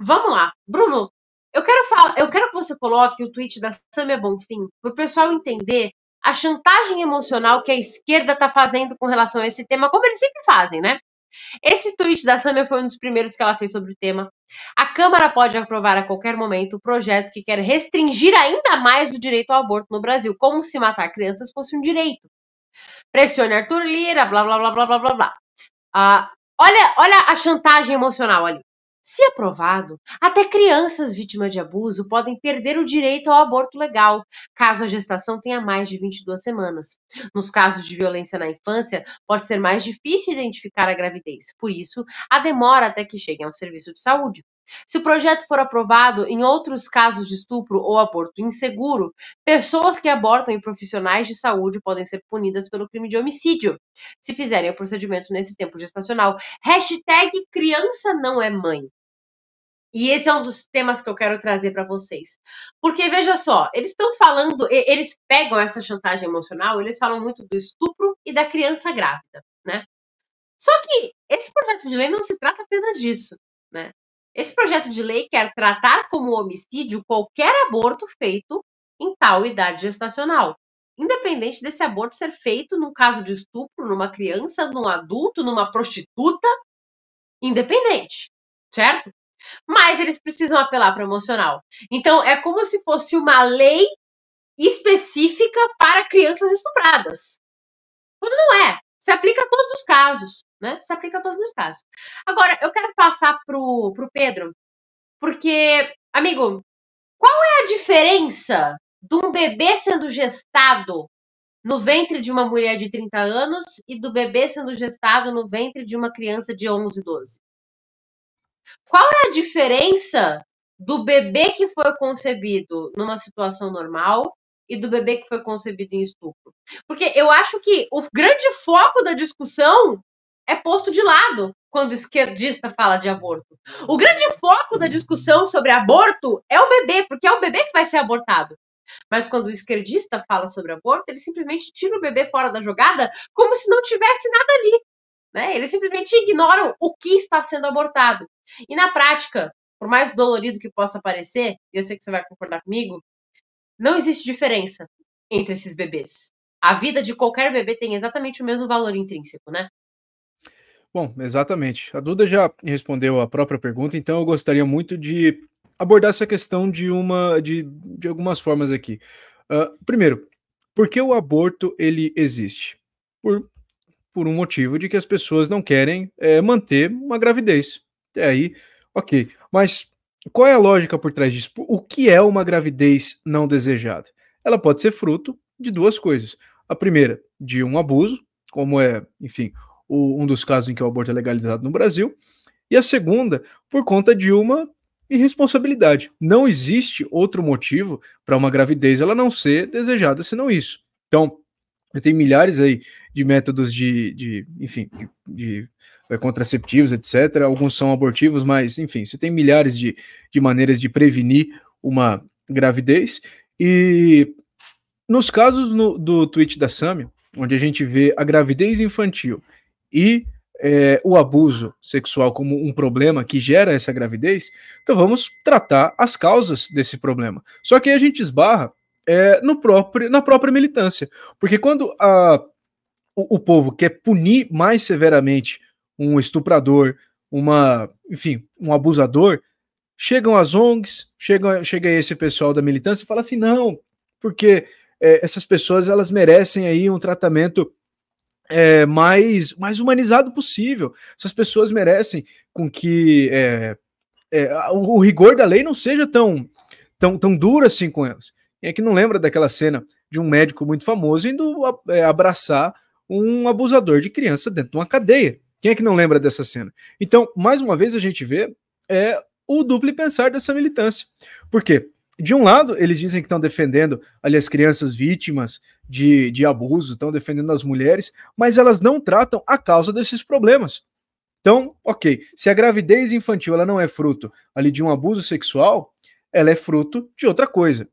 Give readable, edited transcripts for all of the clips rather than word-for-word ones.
Vamos lá. Bruno, eu quero que você coloque o tweet da Samia Bonfim para o pessoal entender a chantagem emocional que a esquerda está fazendo com relação a esse tema, como eles sempre fazem, né? Esse tweet da Samia foi um dos primeiros que ela fez sobre o tema. A Câmara pode aprovar a qualquer momento o projeto que quer restringir ainda mais o direito ao aborto no Brasil, como se matar crianças fosse um direito. Pressione Arthur Lira, blá blá blá blá blá blá blá. Olha a chantagem emocional ali. Se aprovado, até crianças vítimas de abuso podem perder o direito ao aborto legal, caso a gestação tenha mais de 22 semanas. Nos casos de violência na infância, pode ser mais difícil identificar a gravidez, por isso, a demora até que cheguem ao serviço de saúde. Se o projeto for aprovado em outros casos de estupro ou aborto inseguro, pessoas que abortam e profissionais de saúde podem ser punidas pelo crime de homicídio, se fizerem o procedimento nesse tempo gestacional. Hashtag criança não é mãe. E esse é um dos temas que eu quero trazer para vocês. Porque, veja só, eles estão falando, eles pegam essa chantagem emocional, eles falam muito do estupro e da criança grávida, né? Só que esse projeto de lei não se trata apenas disso, né? Esse projeto de lei quer tratar como homicídio qualquer aborto feito em tal idade gestacional, independente desse aborto ser feito num caso de estupro, numa criança, num adulto, numa prostituta, independente, certo? Mas eles precisam apelar para o emocional. Então, é como se fosse uma lei específica para crianças estupradas. Quando não é. Se aplica a todos os casos, né? Se aplica a todos os casos. Agora, eu quero passar pro Pedro, porque, amigo, qual é a diferença de um bebê sendo gestado no ventre de uma mulher de 30 anos e do bebê sendo gestado no ventre de uma criança de 11, 12? Qual é a diferença do bebê que foi concebido numa situação normal e do bebê que foi concebido em estupro? Porque eu acho que o grande foco da discussão é posto de lado quando o esquerdista fala de aborto. O grande foco da discussão sobre aborto é o bebê, porque é o bebê que vai ser abortado. Mas quando o esquerdista fala sobre aborto, ele simplesmente tira o bebê fora da jogada como se não tivesse nada ali. Né? Eles simplesmente ignoram o que está sendo abortado. E na prática, por mais dolorido que possa parecer, e eu sei que você vai concordar comigo, não existe diferença entre esses bebês. A vida de qualquer bebê tem exatamente o mesmo valor intrínseco, né? Bom, exatamente. A Duda já respondeu a própria pergunta, então eu gostaria muito de abordar essa questão de algumas formas aqui. Primeiro, por que o aborto ele existe? Por um motivo de que as pessoas não querem manter uma gravidez. Até aí, ok. Mas qual é a lógica por trás disso? O que é uma gravidez não desejada? Ela pode ser fruto de duas coisas. A primeira, de um abuso, como é, enfim, um dos casos em que o aborto é legalizado no Brasil. E a segunda, por conta de uma irresponsabilidade. Não existe outro motivo para uma gravidez ela não ser desejada senão isso. Então, tem milhares aí de métodos enfim, contraceptivos, etc. Alguns são abortivos, mas, enfim, você tem milhares de maneiras de prevenir uma gravidez. E nos casos do tweet da Samia, onde a gente vê a gravidez infantil e o abuso sexual como um problema que gera essa gravidez, então vamos tratar as causas desse problema. Só que aí a gente esbarra na própria militância. Porque quando o povo quer punir mais severamente um estuprador, enfim, um abusador, chegam as ONGs, chega esse pessoal da militância e fala assim, não, porque essas pessoas elas merecem aí um tratamento mais humanizado possível. Essas pessoas merecem com que o rigor da lei não seja tão duro assim com elas. Quem é que não lembra daquela cena de um médico muito famoso indo abraçar um abusador de criança dentro de uma cadeia? Quem é que não lembra dessa cena? Então, mais uma vez, a gente vê o duplo pensar dessa militância. Por quê? De um lado, eles dizem que estão defendendo ali as crianças vítimas de abuso, estão defendendo as mulheres, mas elas não tratam a causa desses problemas. Então, ok, se a gravidez infantil ela não é fruto ali de um abuso sexual, ela é fruto de outra coisa.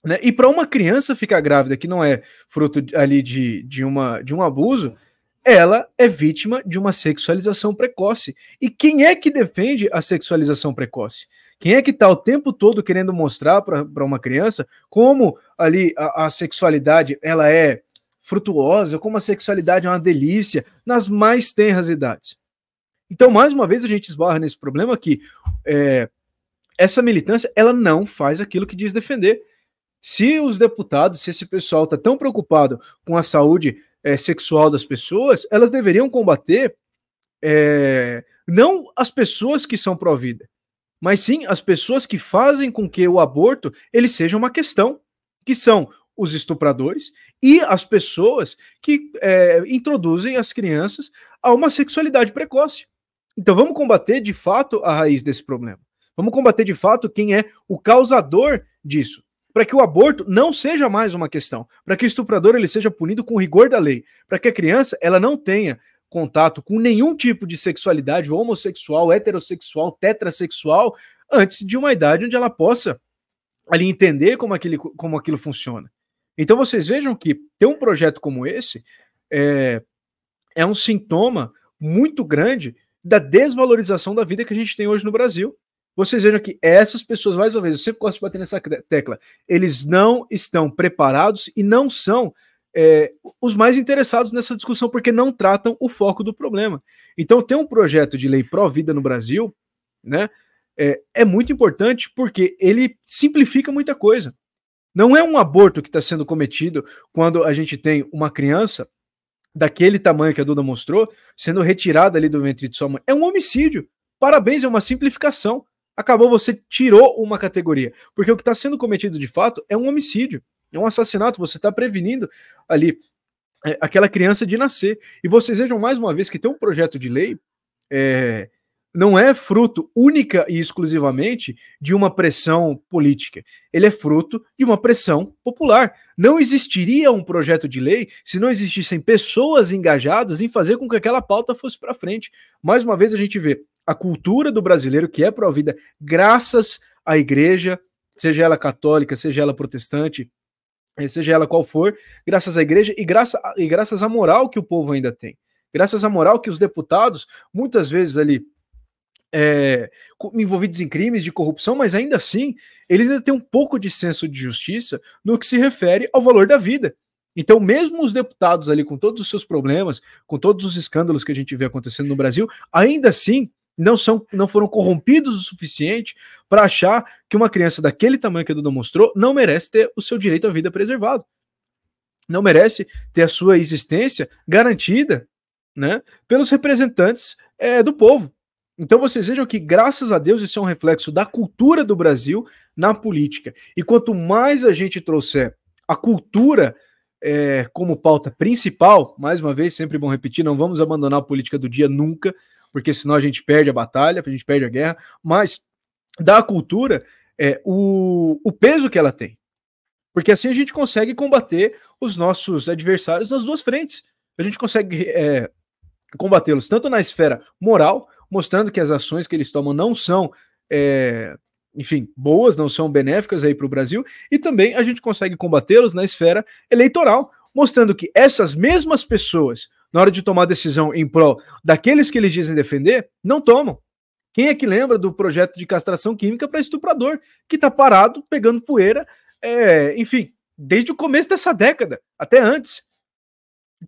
Né? E para uma criança ficar grávida que não é fruto ali de um abuso, ela é vítima de uma sexualização precoce. E quem é que defende a sexualização precoce? Quem é que está o tempo todo querendo mostrar para uma criança como ali a sexualidade ela é frutuosa, como a sexualidade é uma delícia nas mais tenras idades? Então, mais uma vez, a gente esbarra nesse problema que essa militância ela não faz aquilo que diz defender. Se os deputados, se esse pessoal está tão preocupado com a saúde sexual das pessoas, elas deveriam combater não as pessoas que são pró-vida, mas sim as pessoas que fazem com que o aborto ele seja uma questão, que são os estupradores e as pessoas que introduzem as crianças a uma sexualidade precoce. Então vamos combater de fato a raiz desse problema. Vamos combater de fato quem é o causador disso, para que o aborto não seja mais uma questão, para que o estuprador ele seja punido com rigor da lei, para que a criança ela não tenha contato com nenhum tipo de sexualidade homossexual, heterossexual, tetrassexual, antes de uma idade onde ela possa ali entender como aquilo funciona. Então vocês vejam que ter um projeto como esse é um sintoma muito grande da desvalorização da vida que a gente tem hoje no Brasil. Vocês vejam que essas pessoas, mais uma vez, eu sempre gosto de bater nessa tecla, eles não estão preparados e não são os mais interessados nessa discussão, porque não tratam o foco do problema. Então, ter um projeto de lei pró-vida no Brasil, né, é muito importante porque ele simplifica muita coisa. Não é um aborto que está sendo cometido quando a gente tem uma criança daquele tamanho que a Duda mostrou, sendo retirada ali do ventre de sua mãe. É um homicídio. Parabéns, é uma simplificação. Acabou, você tirou uma categoria. Porque o que está sendo cometido de fato é um homicídio, é um assassinato. Você está prevenindo ali aquela criança de nascer. E vocês vejam mais uma vez que tem um projeto de lei não é fruto única e exclusivamente de uma pressão política. Ele é fruto de uma pressão popular. Não existiria um projeto de lei se não existissem pessoas engajadas em fazer com que aquela pauta fosse para frente. Mais uma vez a gente vê a cultura do brasileiro que é pró-vida graças à igreja, seja ela católica, seja ela protestante, seja ela qual for, graças à igreja e graças à moral que o povo ainda tem. Graças à moral que os deputados, muitas vezes ali, envolvidos em crimes de corrupção, mas ainda assim, ele ainda tem um pouco de senso de justiça no que se refere ao valor da vida. Então, mesmo os deputados ali, com todos os seus problemas, com todos os escândalos que a gente vê acontecendo no Brasil, ainda assim, não foram corrompidos o suficiente para achar que uma criança daquele tamanho que a Duda mostrou não merece ter o seu direito à vida preservado. Não merece ter a sua existência garantida, né, pelos representantes do povo. Então vocês vejam que, graças a Deus, isso é um reflexo da cultura do Brasil na política. E quanto mais a gente trouxer a cultura como pauta principal, mais uma vez, sempre bom repetir, não vamos abandonar a política do dia nunca, porque senão a gente perde a batalha, a gente perde a guerra, mas da cultura o peso que ela tem. Porque assim a gente consegue combater os nossos adversários nas duas frentes. A gente consegue combatê-los tanto na esfera moral, mostrando que as ações que eles tomam não são, enfim, boas, não são benéficas aí para o Brasil, e também a gente consegue combatê-los na esfera eleitoral, mostrando que essas mesmas pessoas, na hora de tomar decisão em prol daqueles que eles dizem defender, não tomam. Quem é que lembra do projeto de castração química para estuprador, que está parado, pegando poeira, enfim, desde o começo dessa década, até antes?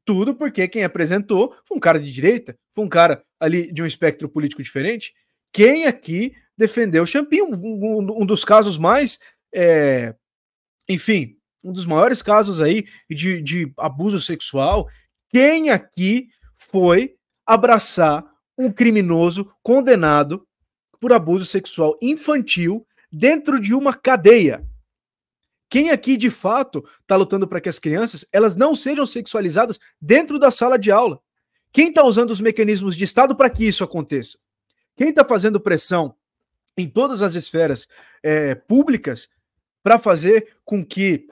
Tudo porque quem apresentou foi um cara de direita, foi um cara ali de um espectro político diferente. Quem aqui defendeu o Champinho, um dos casos mais, enfim, um dos maiores casos aí de abuso sexual. Quem aqui foi abraçar um criminoso condenado por abuso sexual infantil dentro de uma cadeia? Quem aqui, de fato, está lutando para que as crianças elas não sejam sexualizadas dentro da sala de aula? Quem está usando os mecanismos de Estado para que isso aconteça? Quem está fazendo pressão em todas as esferas públicas para fazer com que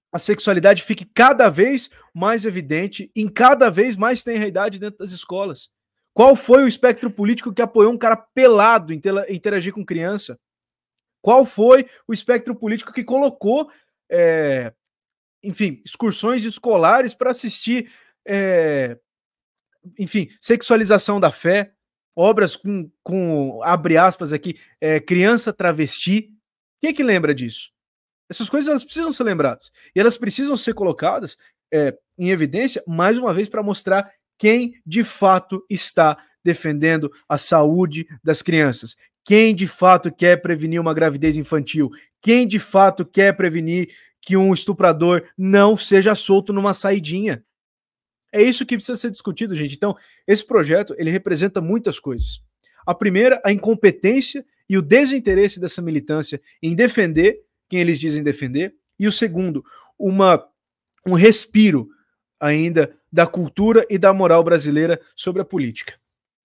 a sexualidade fique cada vez mais evidente, em cada vez mais tenra idade dentro das escolas? Qual foi o espectro político que apoiou um cara pelado interagir com criança? Qual foi o espectro político que colocou, enfim, excursões escolares para assistir enfim, sexualização da fé, obras abre aspas aqui, criança travesti. Quem é que lembra disso? Essas coisas elas precisam ser lembradas. E elas precisam ser colocadas em evidência, mais uma vez, para mostrar quem de fato está defendendo a saúde das crianças, quem de fato quer prevenir uma gravidez infantil, quem de fato quer prevenir que um estuprador não seja solto numa saidinha. É isso que precisa ser discutido, gente. Então, esse projeto, ele representa muitas coisas. A primeira, a incompetência e o desinteresse dessa militância em defender quem eles dizem defender. E o segundo, um respiro ainda da cultura e da moral brasileira sobre a política.